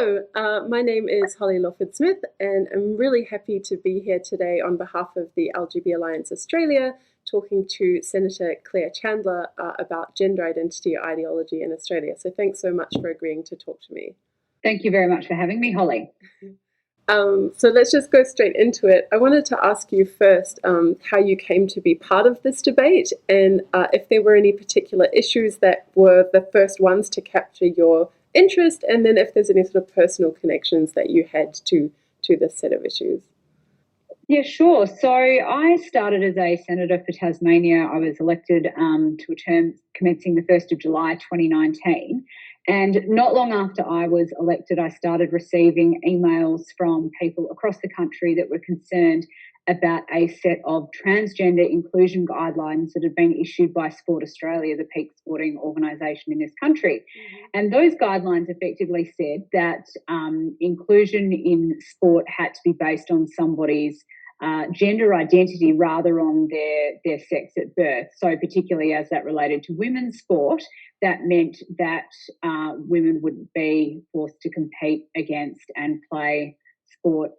Hello, my name is Holly Lawford-Smith, and I'm really happy to be here today on behalf of the LGB Alliance Australia, talking to Senator Chandler about gender identity ideology in Australia. So thanks so much for agreeing to talk to me. Thank you very much for having me, Holly. So let's just go straight into it. I wanted to ask you first how you came to be part of this debate, and if there were any particular issues that were the first ones to capture your interest, and then if there's any sort of personal connections that you had to this set of issues. Yeah, sure. So I started as a senator for Tasmania. I was elected to a term commencing the 1st of July 2019. And not long after I was elected, I started receiving emails from people across the country that were concerned about a set of transgender inclusion guidelines that had been issued by Sport Australia, the peak sporting organisation in this country. Mm-hmm. And those guidelines effectively said that inclusion in sport had to be based on somebody's gender identity rather on their sex at birth. So particularly as that related to women's sport, that meant that women would be forced to compete against and play sport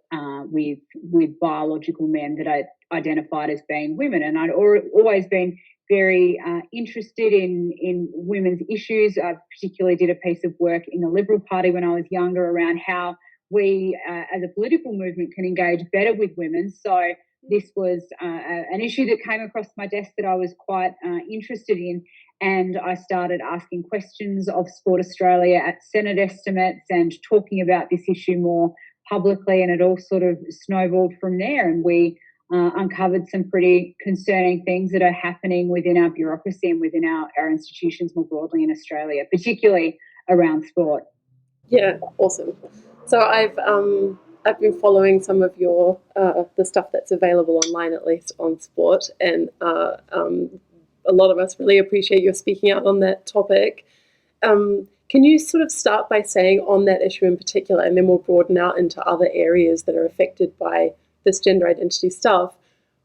with biological men that I identified as being women. And I'd always been very interested in women's issues. I particularly did a piece of work in the Liberal Party when I was younger around how we as a political movement can engage better with women. So this was an issue that came across my desk that I was quite interested in. And I started asking questions of Sport Australia at Senate estimates and talking about this issue more publicly, and it all sort of snowballed from there. And we uncovered some pretty concerning things that are happening within our bureaucracy and within our institutions more broadly in Australia, particularly around sport. Yeah, awesome. So I've been following some of your the stuff that's available online, at least on sport, and a lot of us really appreciate your speaking out on that topic. Can you sort of start by saying on that issue in particular, and then we'll broaden out into other areas that are affected by this gender identity stuff,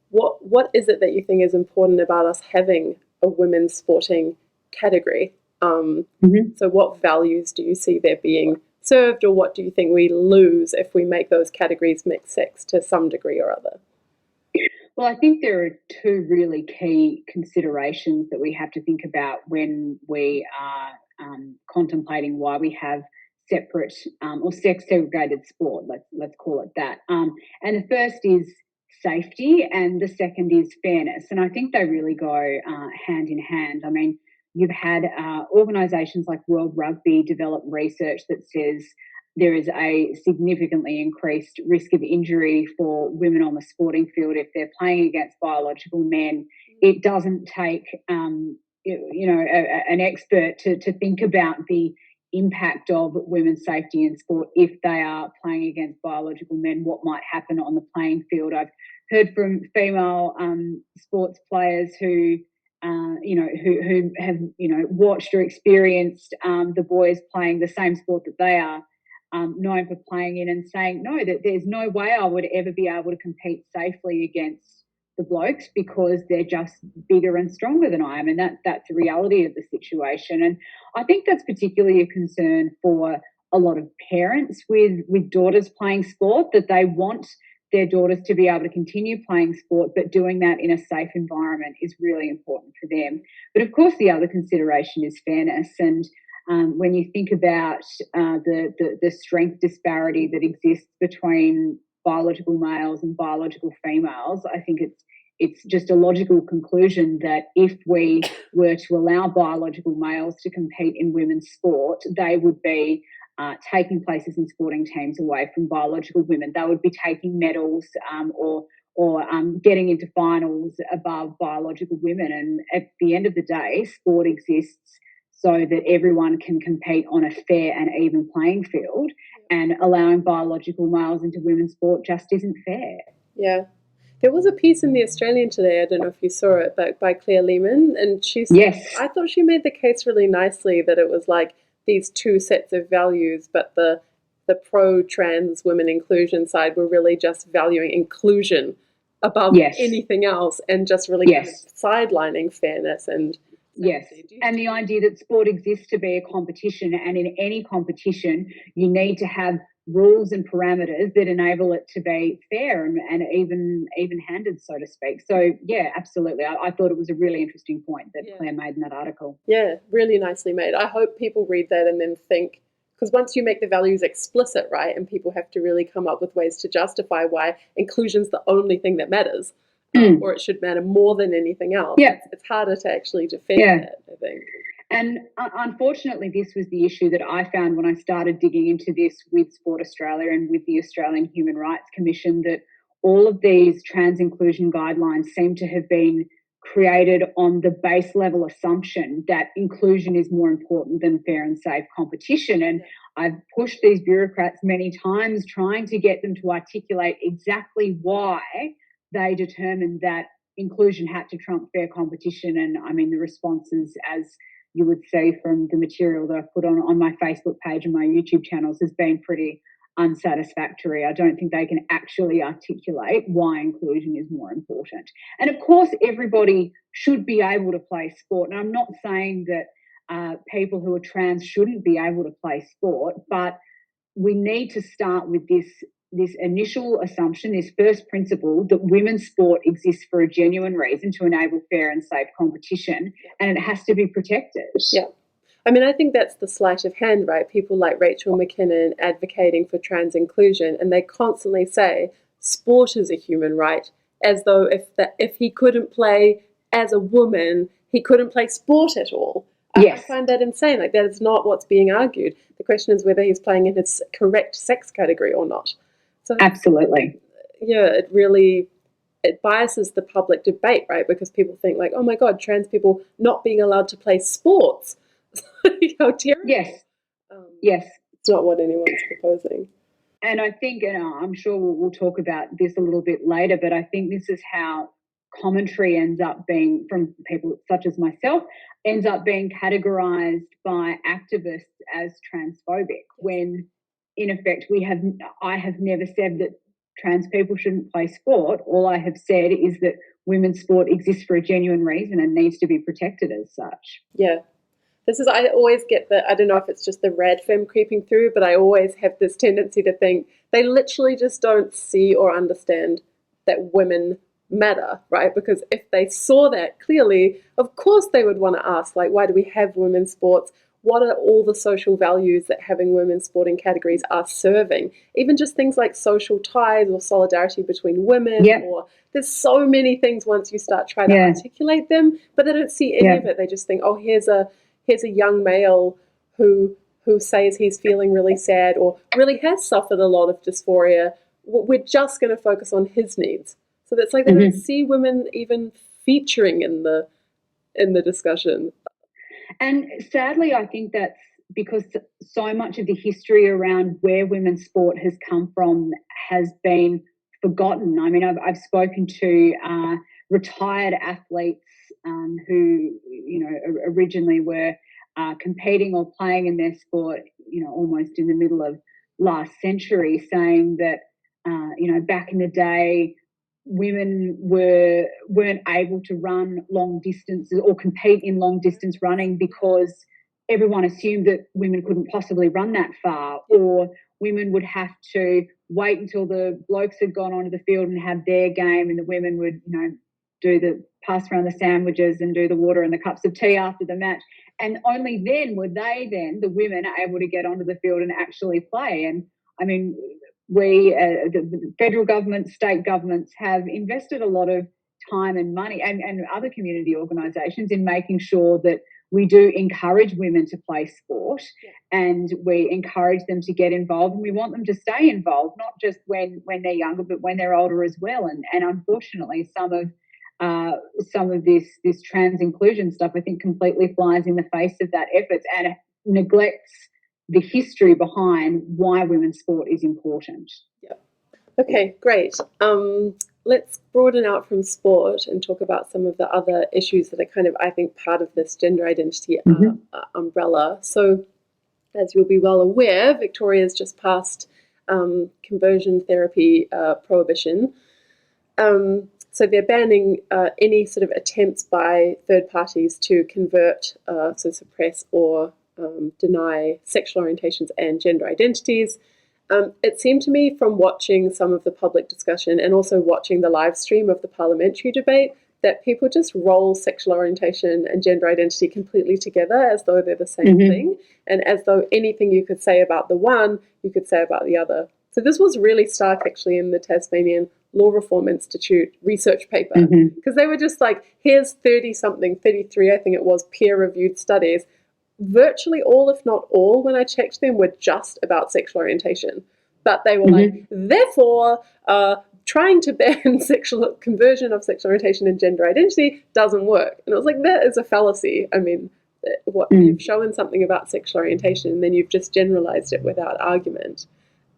what is it that you think is important about us having a women's sporting category? So what values do you see there being served, or what do you think we lose if we make those categories mixed sex to some degree or other? Well, I think there are two really key considerations that we have to think about when we are contemplating why we have separate or sex segregated sport, let's call it that. And the first is safety and the second is fairness. And I think they really go hand in hand. I mean, you've had organisations like World Rugby develop research that says there is a significantly increased risk of injury for women on the sporting field if they're playing against biological men. It doesn't take, an expert to think about the impact of women's safety in sport if they are playing against biological men, what might happen on the playing field. I've heard from female sports players who have watched or experienced the boys playing the same sport that they are known for playing in, and saying no, that there's no way I would ever be able to compete safely against the blokes because they're just bigger and stronger than I am, and that's the reality of the situation. And I think that's particularly a concern for a lot of parents with daughters playing sport, that they want their daughters to be able to continue playing sport, but doing that in a safe environment is really important for them. But of course, the other consideration is fairness. And when you think about the strength disparity that exists between biological males and biological females, I think it's just a logical conclusion that if we were to allow biological males to compete in women's sport, they would be taking places in sporting teams away from biological women. They would be taking medals or getting into finals above biological women. And at the end of the day, sport exists so that everyone can compete on a fair and even playing field, and allowing biological males into women's sport just isn't fair. Yeah. There was a piece in The Australian today, I don't know if you saw it, but by Claire Lehman, and I thought she made the case really nicely that it was like these two sets of values, but the pro-trans women inclusion side were really just valuing inclusion above anything else, and just really kind of sidelining fairness and Yes, and the idea that sport exists to be a competition, and in any competition, you need to have rules and parameters that enable it to be fair and even-handed, so to speak. So, yeah, absolutely. I thought it was a really interesting point that Claire made in that article. Yeah, really nicely made. I hope people read that and then think, because once you make the values explicit, right, and people have to really come up with ways to justify why inclusion's the only thing that matters, or it should matter more than anything else. Yeah. It's harder to actually defend that, I think. And unfortunately, this was the issue that I found when I started digging into this with Sport Australia and with the Australian Human Rights Commission, that all of these trans inclusion guidelines seem to have been created on the base level assumption that inclusion is more important than fair and safe competition. And I've pushed these bureaucrats many times trying to get them to articulate exactly why they determined that inclusion had to trump fair competition. And I mean, the responses, as you would see from the material that I've put on my Facebook page and my YouTube channels, has been pretty unsatisfactory. I don't think they can actually articulate why inclusion is more important. And of course, everybody should be able to play sport. And I'm not saying that people who are trans shouldn't be able to play sport, but we need to start with this initial assumption, this first principle, that women's sport exists for a genuine reason, to enable fair and safe competition, and it has to be protected. Yeah. I mean, I think that's the sleight of hand, right? People like Rachel McKinnon advocating for trans inclusion, and they constantly say sport is a human right, as though if he couldn't play as a woman, he couldn't play sport at all. Yes. I find that insane. Like, that is not what's being argued. The question is whether he's playing in his correct sex category or not. So, absolutely. Yeah, it biases the public debate, right? Because people think like, oh my God, trans people not being allowed to play sports. How terrible. Yes. Yes. It's not what anyone's proposing. And I think, and I'm sure we'll talk about this a little bit later, but I think this is how commentary ends up being, from people such as myself, ends up being categorized by activists as transphobic, when in effect I have never said that trans people shouldn't play sport. All I have said is that women's sport exists for a genuine reason and needs to be protected as such. Yeah. I always get I don't know if it's just the red femme creeping through, but I always have this tendency to think they literally just don't see or understand that women matter, right? Because if they saw that clearly, of course they would want to ask, like, why do we have women's sports? What are all the social values that having women's sporting categories are serving? Even just things like social ties or solidarity between women, or there's so many things once you start trying to articulate them, but they don't see any of it. They just think, oh, here's a young male who says he's feeling really sad or really has suffered a lot of dysphoria. We're just going to focus on his needs. So that's like they don't see women even featuring in the discussion. And sadly, I think that's because so much of the history around where women's sport has come from has been forgotten. I mean, I've spoken to retired athletes who, originally were competing or playing in their sport, almost in the middle of last century, saying that, back in the day, women weren't able to run long distances or compete in long distance running because everyone assumed that women couldn't possibly run that far, or women would have to wait until the blokes had gone onto the field and had their game, and the women would, do the pass around the sandwiches and do the water and the cups of tea after the match. And only then were the women, able to get onto the field and actually play. And I mean, the federal government, state governments have invested a lot of time and money, and other community organisations, in making sure that we do encourage women to play sport, and we encourage them to get involved, and we want them to stay involved, not just when they're younger, but when they're older as well. And unfortunately, some of this trans inclusion stuff, I think, completely flies in the face of that effort and neglects the history behind why women's sport is important. Yeah. Okay, great. Let's broaden out from sport and talk about some of the other issues that are kind of, I think, part of this gender identity umbrella. So, as you'll be well aware, Victoria's just passed conversion therapy prohibition. So they're banning any sort of attempts by third parties to convert, so suppress or deny sexual orientations and gender identities. It seemed to me from watching some of the public discussion and also watching the live stream of the parliamentary debate that people just roll sexual orientation and gender identity completely together as though they're the same thing, and as though anything you could say about the one, you could say about the other. So this was really stark actually in the Tasmanian Law Reform Institute research paper, because they were just like, here's 30-something, 33 I think it was, peer-reviewed studies. Virtually all, if not all, when I checked them, were just about sexual orientation. But they were like, therefore, trying to ban sexual conversion of sexual orientation and gender identity doesn't work. And I was like, that is a fallacy. I mean, you've shown something about sexual orientation and then you've just generalized it without argument.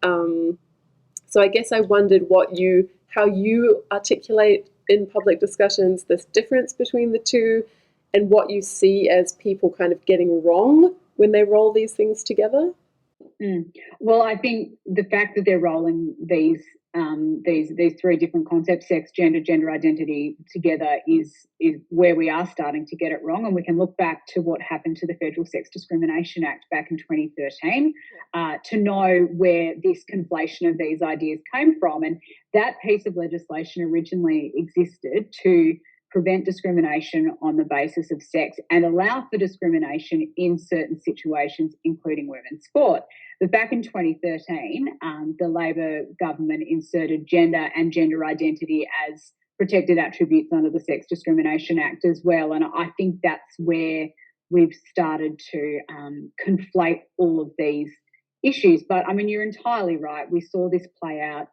So I guess I wondered how you articulate in public discussions this difference between the two, and what you see as people kind of getting wrong when they roll these things together. Well, I think the fact that they're rolling these three different concepts, sex, gender identity, together is where we are starting to get it wrong. And we can look back to what happened to the Federal Sex Discrimination Act back in 2013 to know where this conflation of these ideas came from. And that piece of legislation originally existed to prevent discrimination on the basis of sex and allow for discrimination in certain situations, including women's sport. But back in 2013, the Labor government inserted gender and gender identity as protected attributes under the Sex Discrimination Act as well. And I think that's where we've started to conflate all of these issues. But, I mean, you're entirely right. We saw this play out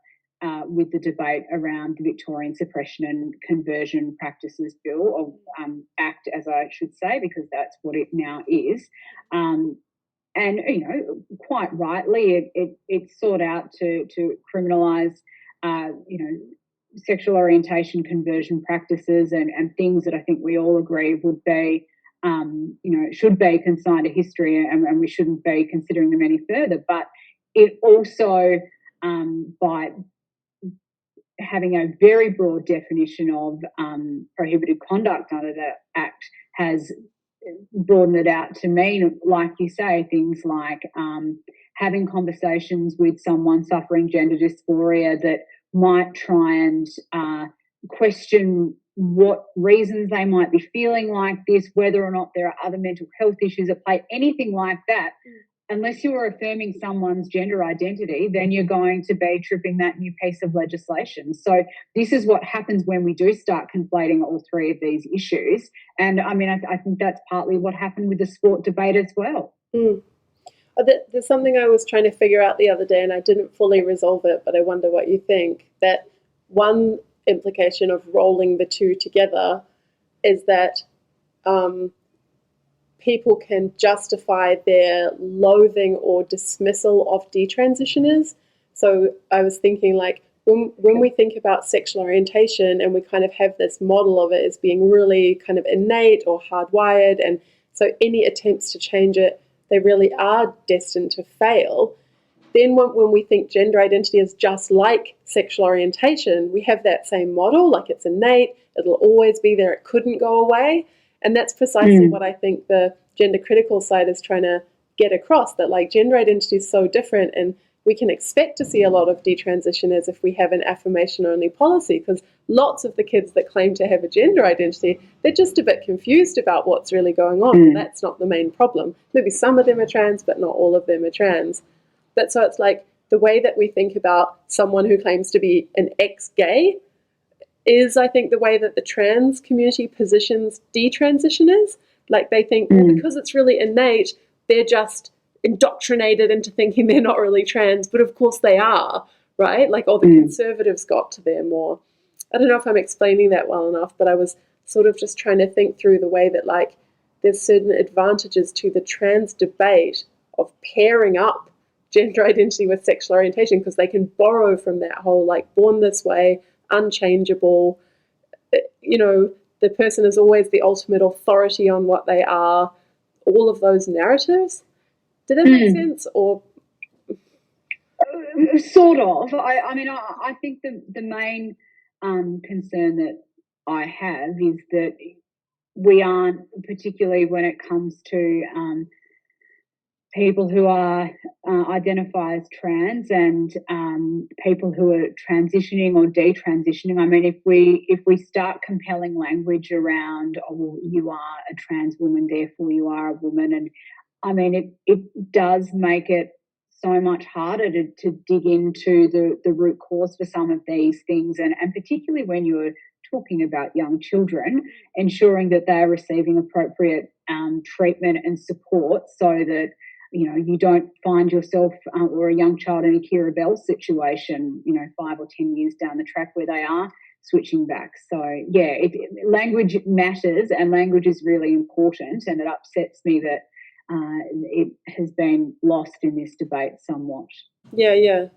with the debate around the Victorian Suppression and Conversion Practices Bill, or Act, as I should say, because that's what it now is. And, you know, quite rightly, it sought out to criminalise, sexual orientation conversion practices and things that I think we all agree would be, should be consigned to history, and we shouldn't be considering them any further. But it also, by having a very broad definition of prohibited conduct under the Act, has broadened it out to mean, like you say, things like having conversations with someone suffering gender dysphoria that might try and question what reasons they might be feeling like this, whether or not there are other mental health issues at play, anything like that. Unless you are affirming someone's gender identity, then you're going to be tripping that new piece of legislation. So this is what happens when we do start conflating all three of these issues. And, I mean, I think that's partly what happened with the sport debate as well. There's something I was trying to figure out the other day, and I didn't fully resolve it, but I wonder what you think. That one implication of rolling the two together is that people can justify their loathing or dismissal of detransitioners. So I was thinking, like, when we think about sexual orientation and we kind of have this model of it as being really kind of innate or hardwired, and so any attempts to change it, they really are destined to fail. Then when we think gender identity is just like sexual orientation, we have that same model, like it's innate, it'll always be there, it couldn't go away. And that's precisely what I think the gender critical side is trying to get across, that like gender identity is so different, and we can expect to see a lot of detransitioners if we have an affirmation only policy, because lots of the kids that claim to have a gender identity, they're just a bit confused about what's really going on. And that's not the main problem. Maybe some of them are trans, but not all of them are trans. But so it's like the way that we think about someone who claims to be an ex-gay is, I think, the way that the trans community positions detransitioners. Like they think, well, because it's really innate, they're just indoctrinated into thinking they're not really trans, but of course they are, right? Like all the conservatives got to there more. I don't know if I'm explaining that well enough, but I was sort of just trying to think through the way that like there's certain advantages to the trans debate of pairing up gender identity with sexual orientation, because they can borrow from that whole like born this way, unchangeable, the person is always the ultimate authority on what they are, all of those narratives. Did that make sense? Or sort of. I mean, I think the main concern that I have is that we aren't, particularly when it comes to people who are identify as trans and people who are transitioning or detransitioning. I mean, if we start compelling language around, oh, well, you are a trans woman, therefore you are a woman, and I mean, it does make it so much harder to dig into the root cause for some of these things, and particularly when you're talking about young children, ensuring that they're receiving appropriate treatment and support so that you don't find yourself or a young child in a Kiera Bell situation, 5 or 10 years down the track where they are switching back. So, yeah, language matters and language is really important, and it upsets me that it has been lost in this debate somewhat. Yeah, yeah.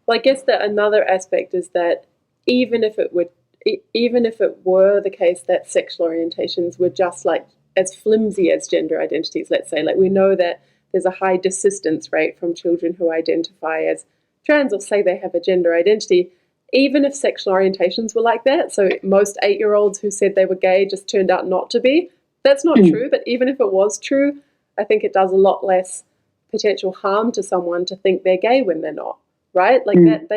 Well, I guess that another aspect is that even if it were the case that sexual orientations were just like as flimsy as gender identities, let's say, like we know that there's a high desistance rate from children who identify as trans or say they have a gender identity, even if sexual orientations were like that, so most 8-year-olds who said they were gay just turned out not to be, that's not true, but even if it was true, I think it does a lot less potential harm to someone to think they're gay when they're not, right? Like that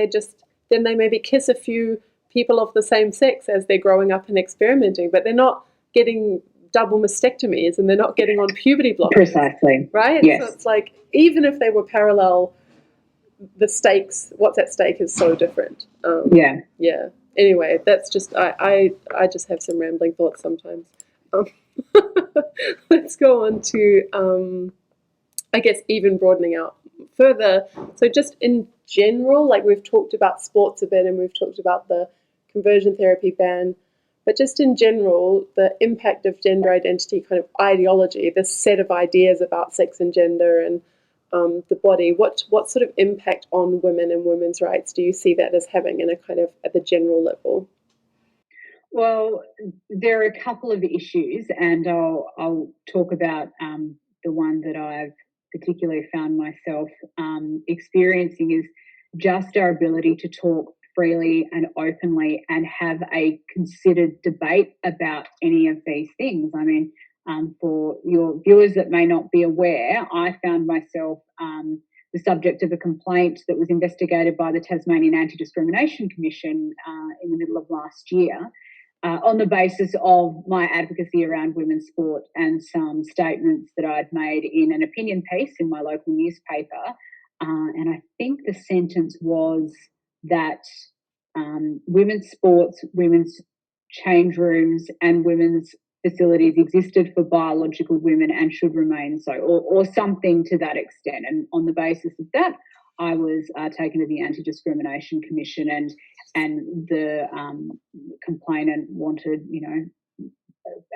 then they maybe kiss a few people of the same sex as they're growing up and experimenting, but they're not getting double mastectomies and they're not getting on puberty blockers. Precisely. Right? Yes. So it's like, even if they were parallel, the stakes, what's at stake is so different. Yeah. Yeah. Anyway, that's just, I just have some rambling thoughts sometimes. Let's go on to, I guess, even broadening out further. So just in general, like we've talked about sports a bit and we've talked about the conversion therapy ban, but just in general, the impact of gender identity kind of ideology, this set of ideas about sex and gender and the body, what sort of impact on women and women's rights do you see that as having in a kind of at the general level? Well, there are a couple of issues, and I'll talk about the one that I've particularly found myself experiencing is just our ability to talk freely and openly and have a considered debate about any of these things. I mean, for your viewers that may not be aware, I found myself the subject of a complaint that was investigated by the Tasmanian Anti-Discrimination Commission in the middle of last year. On the basis of my advocacy around women's sport and some statements that I'd made in an opinion piece in my local newspaper. And I think the sentence was that women's sports, women's change rooms, and women's facilities existed for biological women and should remain so, or something to that extent. And on the basis of that, I was taken to the Anti-Discrimination Commission, and the complainant wanted,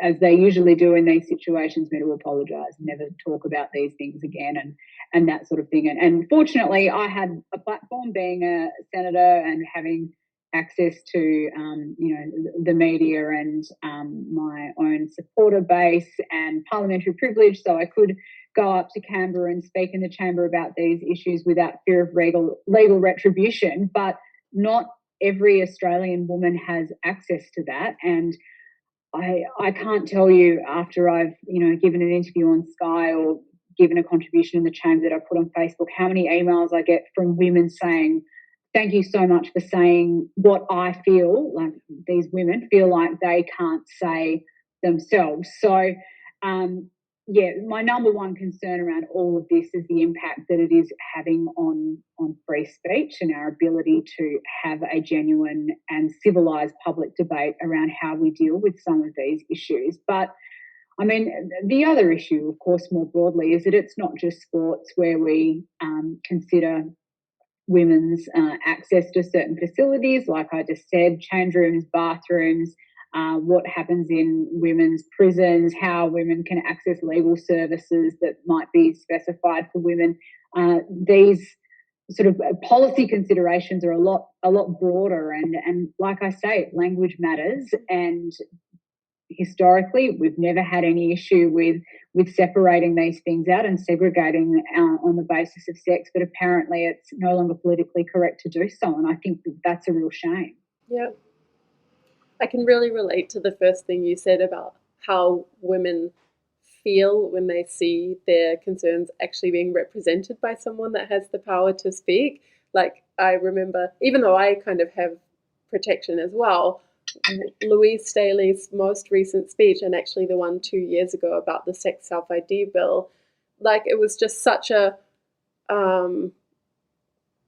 as they usually do in these situations, me to apologise, never talk about these things again, and that sort of thing. And fortunately, I had a platform, being a senator and having access to the media and my own supporter base and parliamentary privilege, so I could go up to Canberra and speak in the chamber about these issues without fear of legal retribution. But not every Australian woman has access to that, and I can't tell you, after I've given an interview on Sky or given a contribution in the chamber that I put on Facebook, how many emails I get from women saying, thank you so much for saying what I feel, like these women feel like they can't say themselves. So, my number one concern around all of this is the impact that it is having on free speech and our ability to have a genuine and civilised public debate around how we deal with some of these issues. But I mean, the other issue, of course, more broadly, is that it's not just sports where we consider women's access to certain facilities, like I just said, change rooms, bathrooms, what happens in women's prisons, how women can access legal services that might be specified for women. These sort of policy considerations are a lot broader, and like I say, language matters. And historically, we've never had any issue with separating these things out and segregating on the basis of sex, but apparently it's no longer politically correct to do so, and I think that's a real shame. Yeah. I can really relate to the first thing you said about how women feel when they see their concerns actually being represented by someone that has the power to speak. Like, I remember, even though I kind of have protection as well, Louise Staley's most recent speech, and actually the one 2 years ago about the sex self-ID bill, like, it was just such a, I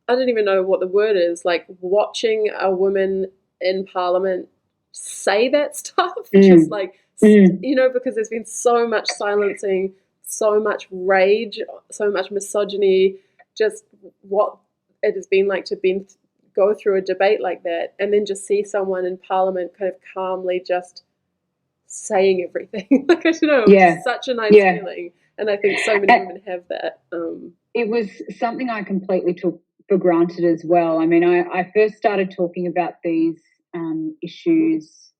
don't even know what the word is, like, watching a woman in Parliament say that stuff, just like, because there's been so much silencing, so much rage, so much misogyny, just what it has been like to go through a debate like that, and then just see someone in Parliament kind of calmly just saying everything. Like, I don't know, it was such a nice feeling, and I think so many women have that. It was something I completely took for granted as well. I mean, I first started talking about these issues,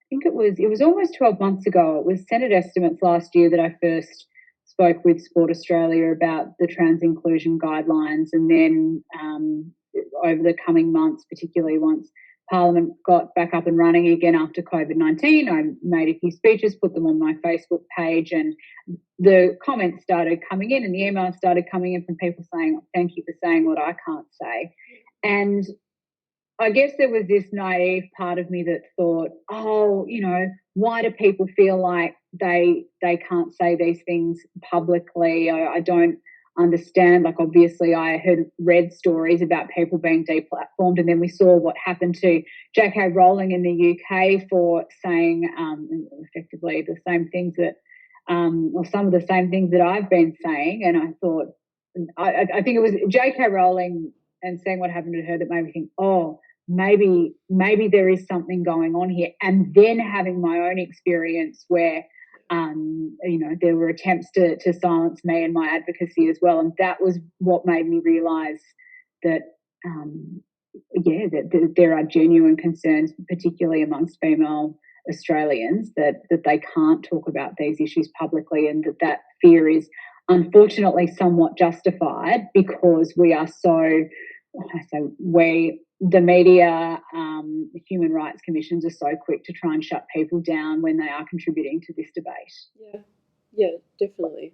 I think it was almost 12 months ago. It was Senate estimates last year that I first spoke with Sport Australia about the trans inclusion guidelines, and then over the coming months, particularly once Parliament got back up and running again after COVID-19, I made a few speeches, put them on my Facebook page, and the comments started coming in and the emails started coming in from people saying, thank you for saying what I can't say. And I guess there was this naive part of me that thought, oh, why do people feel like they can't say these things publicly? I don't understand. Like, obviously I had read stories about people being deplatformed, and then we saw what happened to J.K. Rowling in the UK for saying effectively the same things that or some of the same things that I've been saying. And I thought, I think it was J.K. Rowling and seeing what happened to her that made me think, oh, maybe there is something going on here. And then having my own experience where, there were attempts to silence me and my advocacy as well. And that was what made me realise that, that there are genuine concerns, particularly amongst female Australians, that they can't talk about these issues publicly, and that fear is unfortunately somewhat justified because we are the media, the human rights commissions are so quick to try and shut people down when they are contributing to this debate. Yeah, definitely.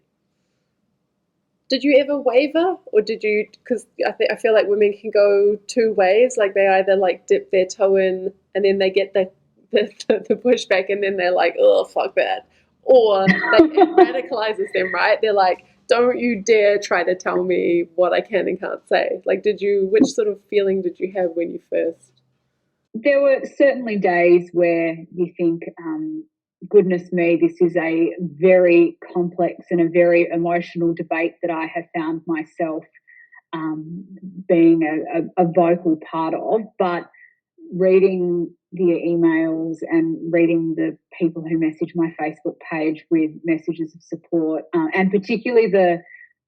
Did you ever waver, or did you? Because I feel like women can go two ways. Like, they either like dip their toe in and then they get the pushback, and then they're like, oh, fuck that, or it radicalizes them, right? They're like, don't you dare try to tell me what I can and can't say. Like, which sort of feeling did you have when you first? There were certainly days where you think, goodness me, this is a very complex and a very emotional debate that I have found myself being a vocal part of. But reading the emails and reading the people who message my Facebook page with messages of support, and particularly the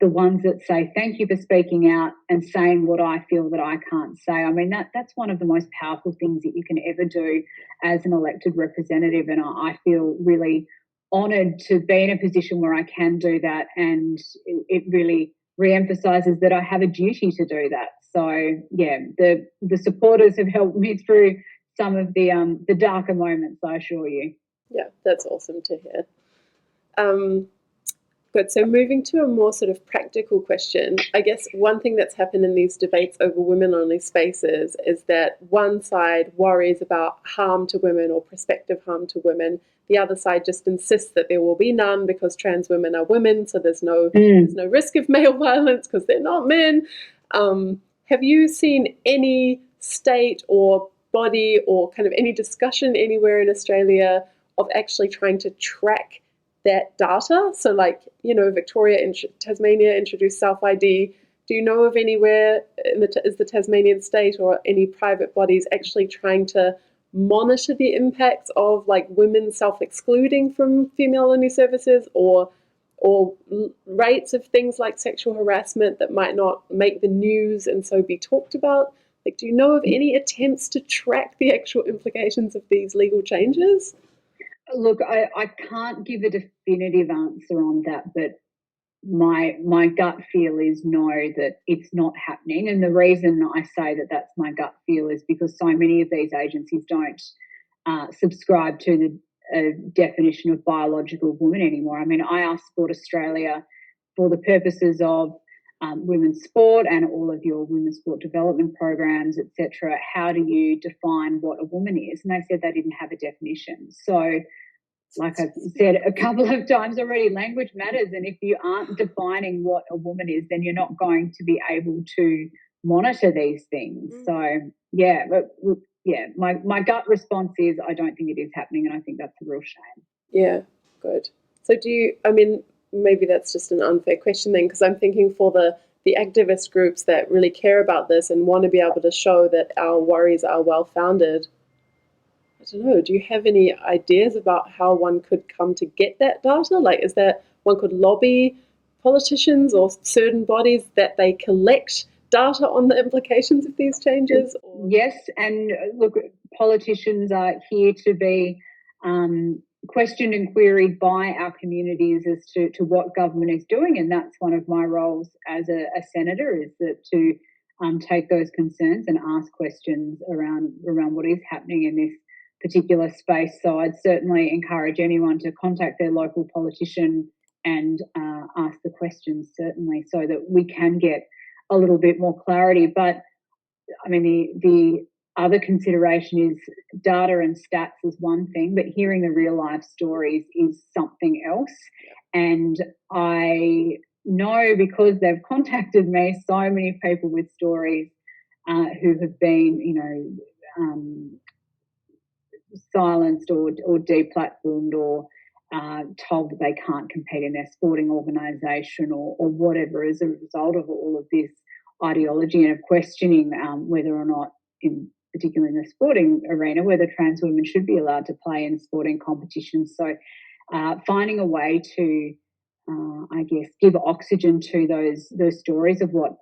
ones that say thank you for speaking out and saying what I feel that I can't say. I mean, that's one of the most powerful things that you can ever do as an elected representative, and I feel really honoured to be in a position where I can do that, and it really re-emphasises that I have a duty to do that. So yeah, the supporters have helped me through some of the darker moments, I assure you. Yeah, that's awesome to hear. Good. So moving to a more sort of practical question, I guess one thing that's happened in these debates over women-only spaces is that one side worries about harm to women or prospective harm to women. The other side just insists that there will be none because trans women are women, so there's no risk of male violence because they're not men. Have you seen any state or body or kind of any discussion anywhere in Australia of actually trying to track that data? So, like, Victoria and Tasmania introduced self-ID. Do you know of anywhere is the Tasmanian state or any private bodies actually trying to monitor the impacts of, like, women self-excluding from female-only services, or rates of things like sexual harassment that might not make the news and so be talked about? Like, do you know of any attempts to track the actual implications of these legal changes? Look, I can't give a definitive answer on that, but my gut feel is no, that it's not happening. And the reason I say that that's my gut feel is because so many of these agencies don't subscribe to the definition of biological woman anymore. I mean, I asked Sport Australia for the purposes of women's sport and all of your women's sport development programs, etc. How do you define what a woman is? And they said they didn't have a definition. So, like I've said a couple of times already, language matters. And if you aren't defining what a woman is, then you're not going to be able to monitor these things. So, yeah, but yeah, my gut response is I don't think it is happening, and I think that's a real shame. Yeah, good. So I mean, maybe that's just an unfair question then, because I'm thinking for the activist groups that really care about this and want to be able to show that our worries are well-founded, I don't know, do you have any ideas about how one could come to get that data? Like, is that one could lobby politicians or certain bodies that they collect data on the implications of these changes? Or? Yes, and look, politicians are here to be questioned and queried by our communities as to what government is doing, and that's one of my roles as a senator, is that to take those concerns and ask questions around what is happening in this particular space. So I'd certainly encourage anyone to contact their local politician and ask the questions, certainly, so that we can get a little bit more clarity. But I mean, the other consideration is data and stats is one thing, but hearing the real life stories is something else. And I know, because they've contacted me, so many people with stories who have been, silenced or deplatformed or told that they can't compete in their sporting organisation or whatever as a result of all of this ideology, and of questioning whether or not, particularly in the sporting arena, whether trans women should be allowed to play in sporting competitions. So finding a way to, I guess, give oxygen to those stories of what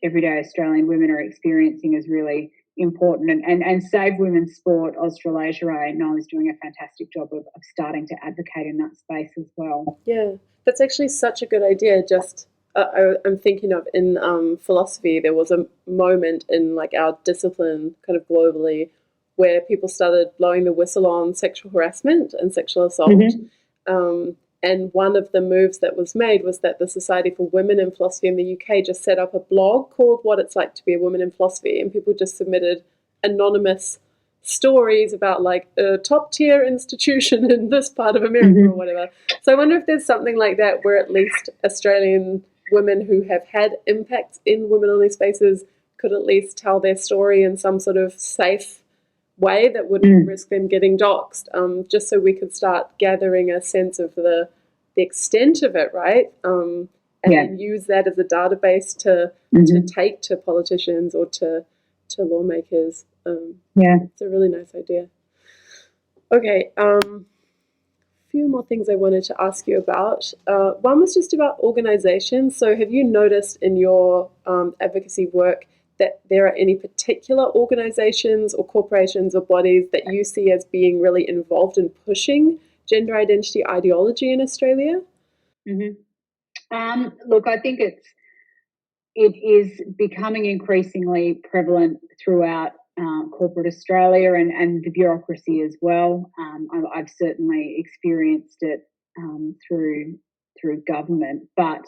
everyday Australian women are experiencing is really important. And Save Women's Sport Australasia, I know, is doing a fantastic job of starting to advocate in that space as well. Yeah, that's actually such a good idea. Just I'm thinking of in philosophy, there was a moment in like our discipline kind of globally where people started blowing the whistle on sexual harassment and sexual assault. And one of the moves that was made was that the Society for Women in Philosophy in the UK just set up a blog called What It's Like to Be a Woman in Philosophy, and people just submitted anonymous stories about like a top tier institution in this part of America or whatever. So I wonder if there's something like that where at least Australian women who have had impacts in women-only spaces could at least tell their story in some sort of safe way that wouldn't risk them getting doxxed, just so we could start gathering a sense of the extent of it, right? And then use that as a database to take to politicians or to lawmakers. It's a really nice idea. Okay, few more things I wanted to ask you about. One was just about organizations. So have you noticed in your advocacy work that there are any particular organizations or corporations or bodies that you see as being really involved in pushing gender identity ideology in Australia? Look, I think it is becoming increasingly prevalent throughout corporate Australia and the bureaucracy as well. I've certainly experienced it through government, but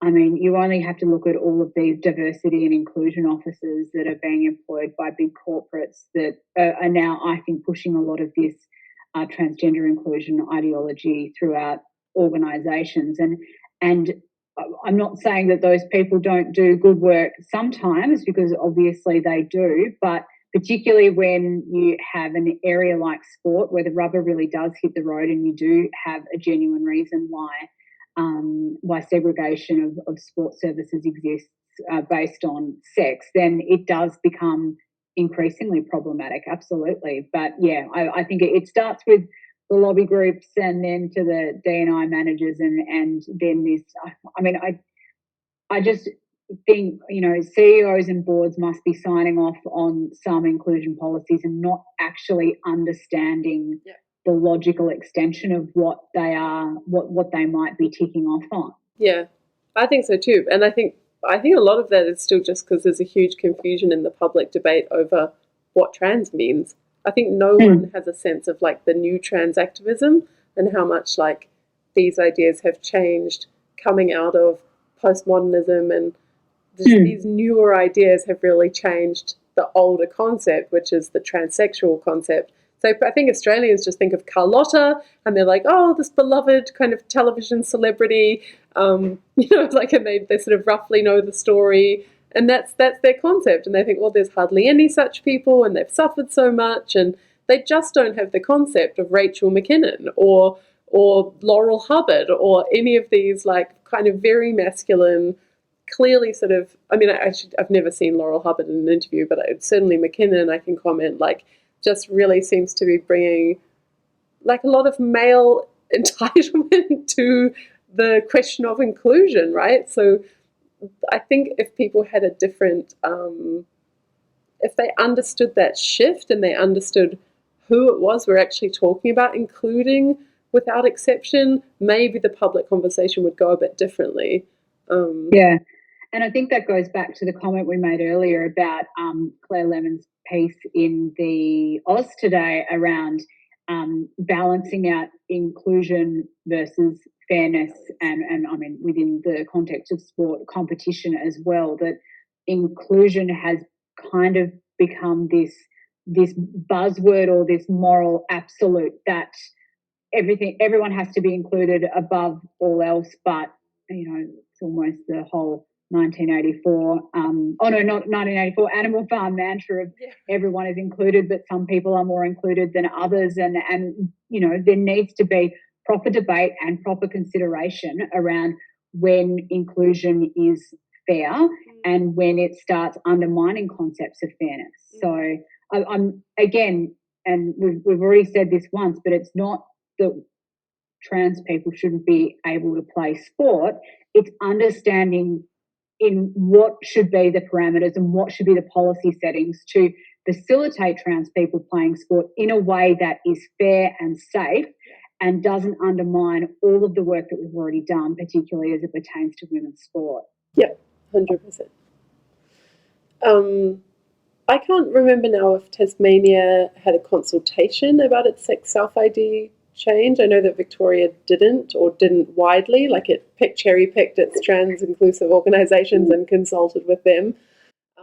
I mean, you only have to look at all of these diversity and inclusion officers that are being employed by big corporates that are now, I think, pushing a lot of this transgender inclusion ideology throughout organisations. And I'm not saying that those people don't do good work sometimes, because obviously they do, but particularly when you have an area like sport where the rubber really does hit the road and you do have a genuine reason why segregation of sport services exists based on sex, then it does become increasingly problematic, absolutely. But yeah, I think it starts with the lobby groups and then to the D&I managers and then this. I mean, I just think, CEOs and boards must be signing off on some inclusion policies and not actually understanding the logical extension of what they are, what they might be ticking off on. Yeah, I think so too. And I think a lot of that is still just because there's a huge confusion in the public debate over what trans means. I think no one has a sense of like the new trans activism and how much like these ideas have changed coming out of postmodernism, and these newer ideas have really changed the older concept, which is the transsexual concept. So I think Australians just think of Carlotta and they're like, oh, this beloved kind of television celebrity, like, and they sort of roughly know the story, and that's their concept. And they think, well, there's hardly any such people, and they've suffered so much, and they just don't have the concept of Rachel McKinnon or Laurel Hubbard or any of these like kind of very masculine, clearly sort of, I mean, I've never seen Laurel Hubbard in an interview, but certainly McKinnon, I can comment, like, just really seems to be bringing like a lot of male entitlement to the question of inclusion, right? So I think if people had a different, if they understood that shift and they understood who it was we're actually talking about including without exception, maybe the public conversation would go a bit differently. Yeah. And I think that goes back to the comment we made earlier about Claire Lemon's piece in the Oz today around balancing out inclusion versus fairness, and I mean within the context of sport competition as well, that inclusion has kind of become this buzzword or this moral absolute that everyone has to be included above all else, but it's almost the whole 1984 not 1984 Animal Farm mantra of everyone is included, but some people are more included than others, and there needs to be proper debate and proper consideration around when inclusion is fair and when it starts undermining concepts of fairness. So I'm again, and we've already said this once, but it's not that trans people shouldn't be able to play sport. It's understanding in what should be the parameters and what should be the policy settings to facilitate trans people playing sport in a way that is fair and safe and doesn't undermine all of the work that we've already done, particularly as it pertains to women's sport. Yeah, 100%. I can't remember now if Tasmania had a consultation about its sex self-ID change. I know that Victoria didn't widely, like it cherry-picked its trans-inclusive organisations and consulted with them.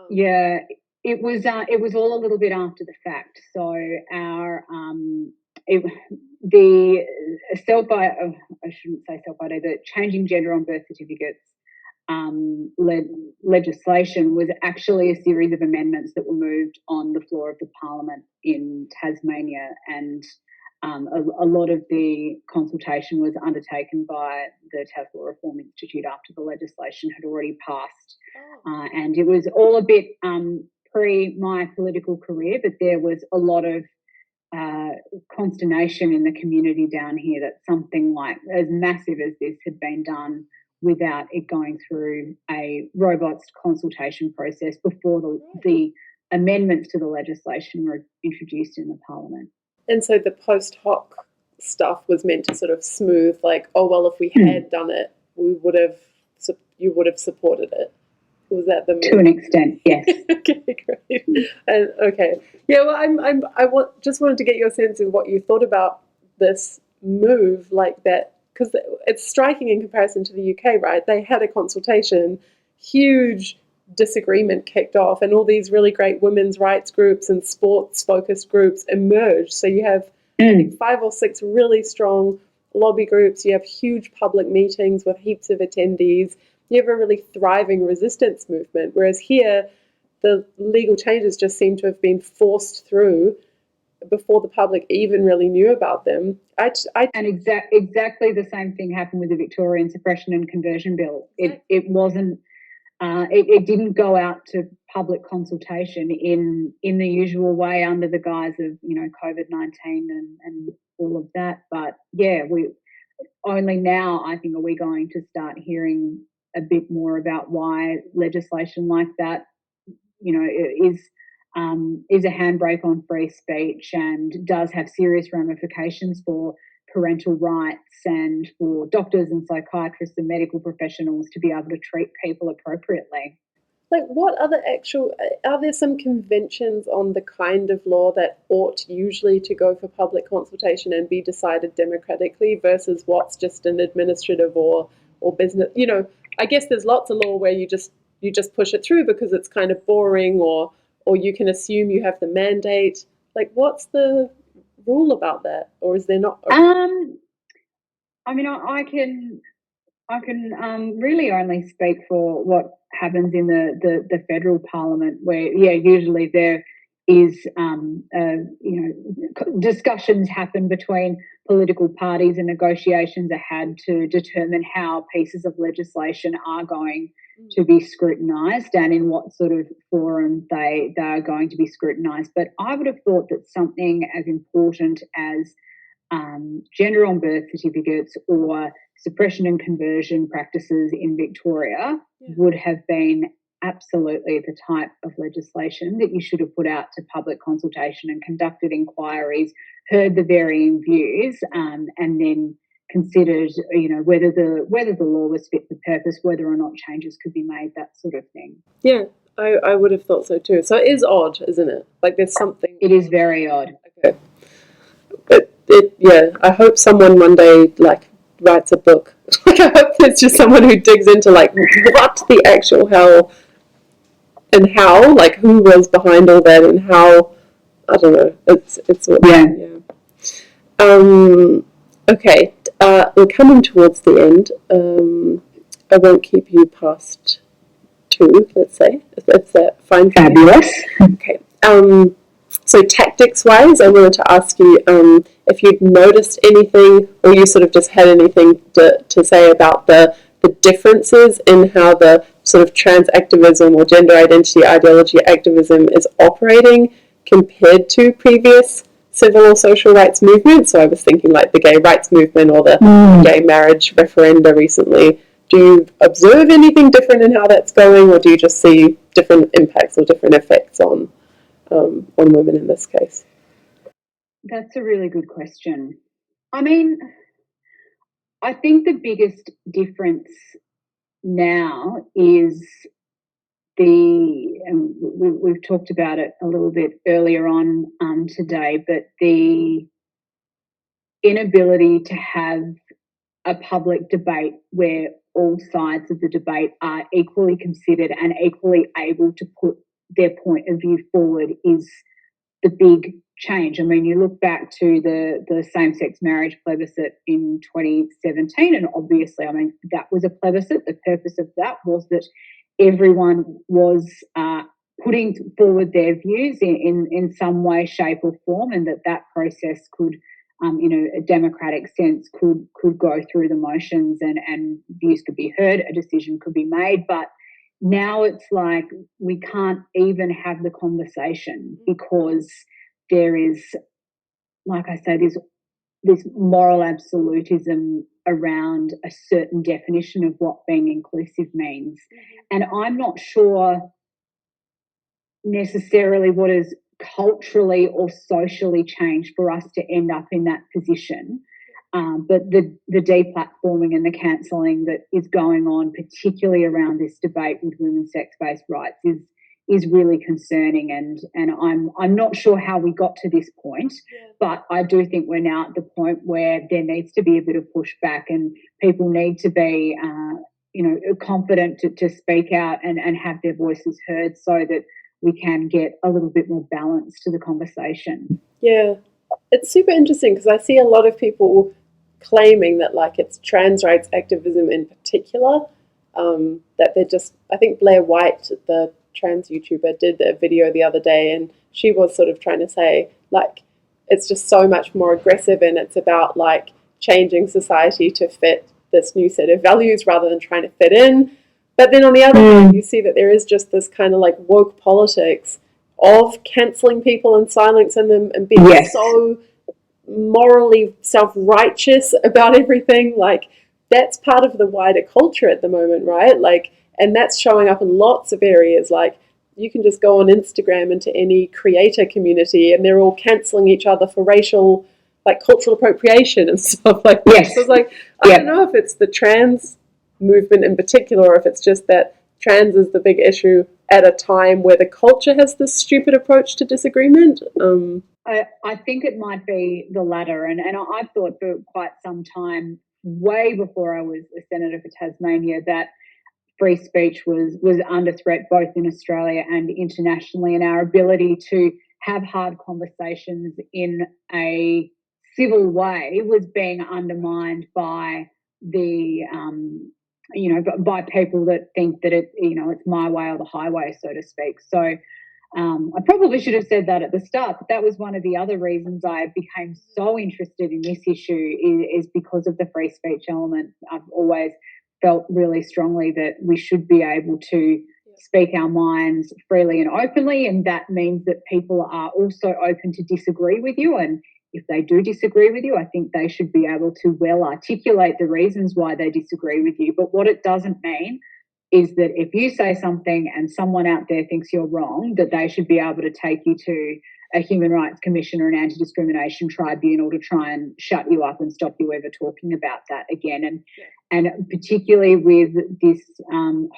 Yeah, it was all a little bit after the fact. So the changing gender on birth certificates legislation was actually a series of amendments that were moved on the floor of the Parliament in Tasmania, and a lot of the consultation was undertaken by the Tasmania Reform Institute after the legislation had already passed. And it was all a bit pre my political career, but there was a lot of consternation in the community down here that something like as massive as this had been done without it going through a robust consultation process before the amendments to the legislation were introduced in the Parliament. And so the post hoc stuff was meant to sort of smooth, like, oh, well, if we had done it, you would have supported it. Was that the move? To an extent, yes. Okay, great. And okay, yeah. Well, just wanted to get your sense of what you thought about this move, like that, because it's striking in comparison to the UK, right? They had a consultation, huge disagreement kicked off, and all these really great women's rights groups and sports-focused groups emerged. So you have, I think, 5 or 6 really strong lobby groups. You have huge public meetings with heaps of attendees. You have a really thriving resistance movement, whereas here the legal changes just seem to have been forced through before the public even really knew about them. And exactly the same thing happened with the Victorian Suppression and Conversion Bill. It wasn't. It didn't go out to public consultation in the usual way under the guise of COVID-19 and all of that. But yeah, we only now I think are we going to start hearing a bit more about why legislation like that is a handbrake on free speech and does have serious ramifications for parental rights and for doctors and psychiatrists and medical professionals to be able to treat people appropriately. like, what other actual, are there some conventions on the kind of law that ought usually to go for public consultation and be decided democratically versus what's just an administrative or business? You know, I guess there's lots of law where you just push it through because it's kind of boring, or you can assume you have the mandate. Like, what's the rule about that, or is there not? I mean, I can really only speak for what happens in the federal parliament, where usually there is discussions happen between political parties and negotiations are had to determine how pieces of legislation are going to be scrutinised and in what sort of forum they are going to be scrutinised. But I would have thought that something as important as gender on birth certificates or suppression and conversion practices in Victoria would have been absolutely the type of legislation that you should have put out to public consultation and conducted inquiries, heard the varying views, and then considered, whether the law was fit for purpose, whether or not changes could be made, that sort of thing. Yeah, I would have thought so too. So it is odd, isn't it? Like, there's something. It is very odd. Okay. But I hope someone one day writes a book. Like, I hope there's just someone who digs into what the actual hell and how, who was behind all that and how. I don't know. It's Okay. We're coming towards the end. I won't keep you past 2. Let's say, if that fine. Fabulous. Okay. So tactics-wise, I wanted to ask you if you'd noticed anything, or you sort of just had anything to say about the differences in how the sort of trans activism or gender identity ideology activism is operating compared to previous civil or social rights movements. So I was thinking like the gay rights movement or the gay marriage referenda recently. Do you observe anything different in how that's going, or do you just see different impacts or different effects on women in this case? That's a really good question. I mean, I think the biggest difference now is we've talked about it a little bit earlier on today, but the inability to have a public debate where all sides of the debate are equally considered and equally able to put their point of view forward is the big change. I mean, you look back to the same-sex marriage plebiscite in 2017, and obviously, I mean, that was a plebiscite. The purpose of that was that everyone was putting forward their views in some way, shape, or form, and that process could, in a democratic sense, could go through the motions and views could be heard, a decision could be made. But now it's like we can't even have the conversation because there is, like I say, this moral absolutism around a certain definition of what being inclusive means. And I'm not sure necessarily what has culturally or socially changed for us to end up in that position. But the deplatforming and the cancelling that is going on, particularly around this debate with women's sex-based rights, is really concerning. And I'm not sure how we got to this point, but I do think we're now at the point where there needs to be a bit of pushback, and people need to be confident to speak out and have their voices heard, so that we can get a little bit more balance to the conversation. Yeah, it's super interesting because I see a lot of people claiming that it's trans rights activism in particular, that they're just, I think Blair White, the trans YouTuber, did a video the other day, and she was sort of trying to say it's just so much more aggressive, and it's about changing society to fit this new set of values rather than trying to fit in. But then on the other hand, you see that there is just this kind of woke politics of cancelling people and silencing them and being so morally self-righteous about everything. That's part of the wider culture at the moment, right? And that's showing up in lots of areas. You can just go on Instagram into any creator community and they're all cancelling each other for racial, cultural appropriation and stuff like that. So it's I don't know if it's the trans movement in particular, or if it's just that trans is the big issue at a time where the culture has this stupid approach to disagreement? I think it might be the latter, and I've thought for quite some time, way before I was a senator for Tasmania, that free speech was under threat both in Australia and internationally, and our ability to have hard conversations in a civil way was being undermined by the by people that think that it's my way or the highway, so to speak. So I probably should have said that at the start, but that was one of the other reasons I became so interested in this issue is because of the free speech element. I've always felt really strongly that we should be able to speak our minds freely and openly, and that means that people are also open to disagree with you. And if they do disagree with you, I think they should be able to well articulate the reasons why they disagree with you. But what it doesn't mean is that if you say something and someone out there thinks you're wrong, that they should be able to take you to a human rights commission or an anti-discrimination tribunal to try and shut you up and stop you ever talking about that again. And particularly with this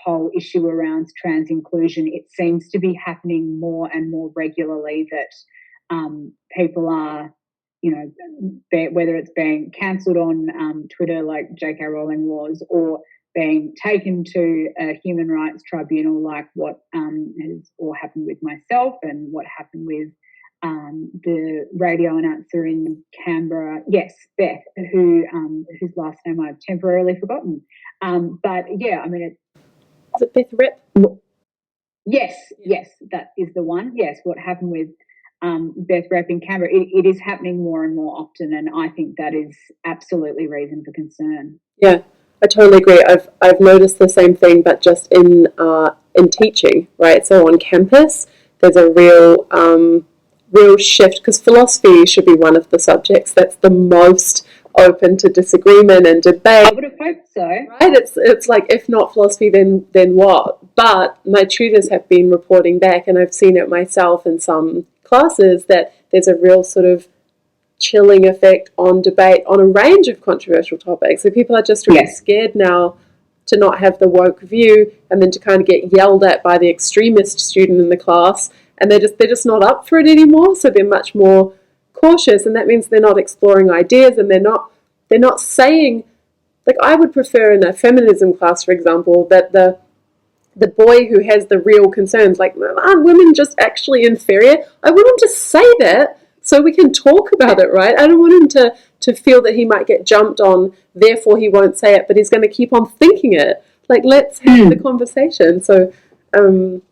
whole issue around trans inclusion, it seems to be happening more and more regularly that people are, whether it's being cancelled on Twitter like J.K. Rowling was, or being taken to a human rights tribunal like what has all happened with myself and what happened with the radio announcer in Canberra, yes, Beth, whose last name I've temporarily forgotten. But yeah, I mean, is it Beth Rep? Yes, that is the one. Yes, what happened with Beth Rep in Canberra, it is happening more and more often, and I think that is absolutely reason for concern. Yeah, I totally agree. I've noticed the same thing, but just in teaching, right? So on campus, there's a real shift, because philosophy should be one of the subjects that's the most open to disagreement and debate. I would have hoped so. Right? It's like, if not philosophy, then what? But my tutors have been reporting back, and I've seen it myself in some classes, that there's a real sort of chilling effect on debate on a range of controversial topics. So people are just really scared now to not have the woke view, and then to kind of get yelled at by the extremist student in the class, and they're just not up for it anymore. So they're much more cautious, and that means they're not exploring ideas, and they're not saying, like, I would prefer in a feminism class, for example, that the boy who has the real concerns, like, aren't women just actually inferior? I want him to say that so we can talk about it, right? I don't want him to feel that he might get jumped on, therefore he won't say it, but he's going to keep on thinking it. Like, let's have the conversation. So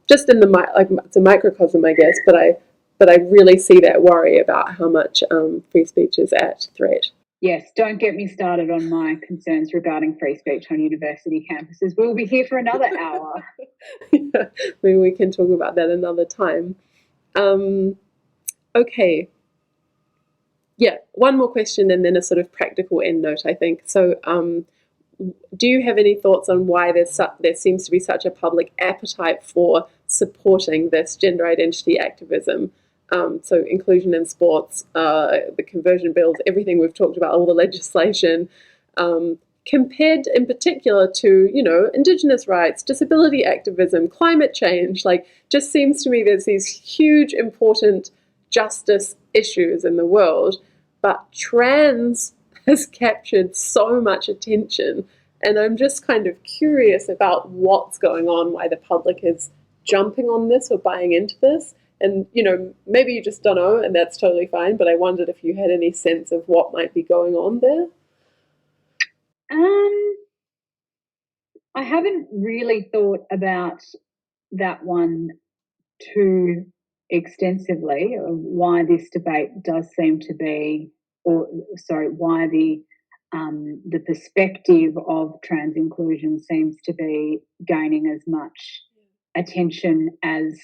just in it's a microcosm, I guess, but I really see that worry about how much free speech is at threat. Yes, don't get me started on my concerns regarding free speech on university campuses. We'll be here for another hour. Yeah, maybe we can talk about that another time. Okay. Yeah, one more question and then a sort of practical end note, I think. So do you have any thoughts on why there seems to be such a public appetite for supporting this gender identity activism? So inclusion in sports, the conversion bills, everything we've talked about, all the legislation, compared in particular to, Indigenous rights, disability activism, climate change. Like, just seems to me there's these huge, important justice issues in the world, but trans has captured so much attention. And I'm just kind of curious about what's going on, why the public is jumping on this or buying into this. And, maybe you just don't know, and that's totally fine, but I wondered if you had any sense of what might be going on there. I haven't really thought about that one too extensively, why this debate does seem to be, why the perspective of trans inclusion seems to be gaining as much attention as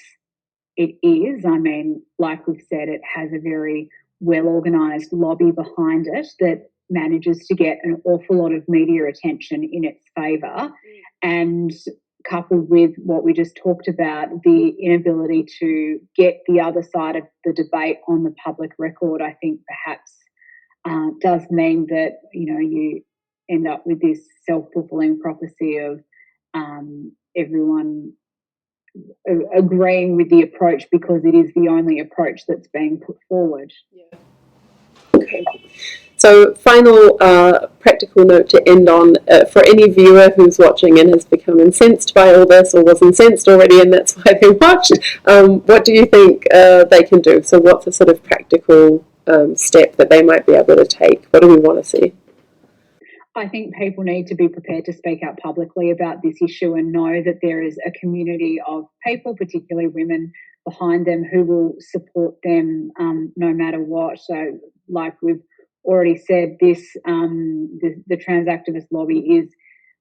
it is. I mean, like we've said, it has a very well-organised lobby behind it that manages to get an awful lot of media attention in its favour. And coupled with what we just talked about, the inability to get the other side of the debate on the public record, I think perhaps does mean that, you end up with this self-fulfilling prophecy of everyone agreeing with the approach because it is the only approach that's being put forward. Yeah. Okay. So, final practical note to end on for any viewer who's watching and has become incensed by all this, or was incensed already, and that's why they watched. What do you think they can do? So, what's a sort of practical step that they might be able to take? What do we want to see? I think people need to be prepared to speak out publicly about this issue and know that there is a community of people, particularly women, behind them who will support them no matter what. So, like we've already said, the trans activist lobby is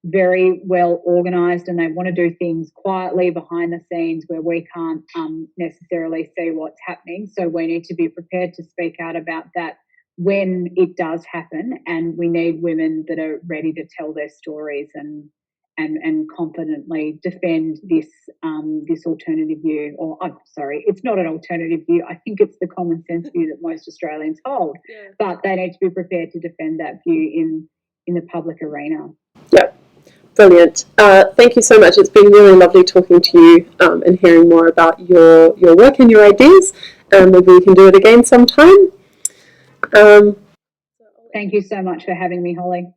very well organised, and they want to do things quietly behind the scenes where we can't necessarily see what's happening. So we need to be prepared to speak out about that when it does happen, and we need women that are ready to tell their stories and confidently defend this this alternative view. Or I'm sorry, it's not an alternative view. I think it's the common sense view that most Australians hold. Yeah. But they need to be prepared to defend that view in the public arena. Yep. Brilliant. Thank you so much. It's been really lovely talking to you and hearing more about your work and your ideas. Maybe we can do it again sometime. Thank you so much for having me, Holly.